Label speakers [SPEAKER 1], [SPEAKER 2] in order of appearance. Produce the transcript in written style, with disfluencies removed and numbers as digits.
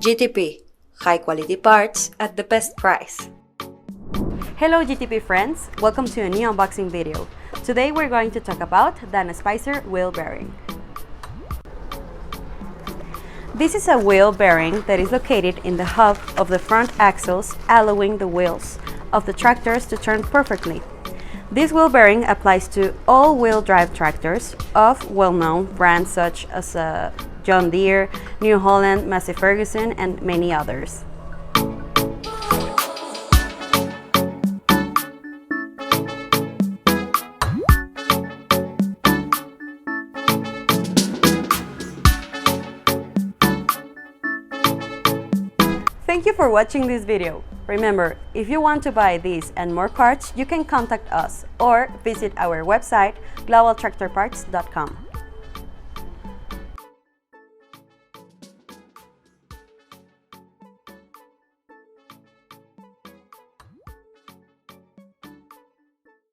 [SPEAKER 1] GTP, high quality parts at the best price.
[SPEAKER 2] Hello GTP friends, welcome to a new unboxing video. Today we're going to talk about the Spicer wheel bearing. This is a wheel bearing that is located in the hub of the front axles, allowing the wheels of the tractors to turn perfectly. This wheel bearing applies to all-wheel drive tractors of well-known brands such as John Deere, New Holland, Massey Ferguson, and many others. Thank you for watching this video. Remember, if you want to buy these and more parts, you can contact us or visit our website globaltractorparts.com.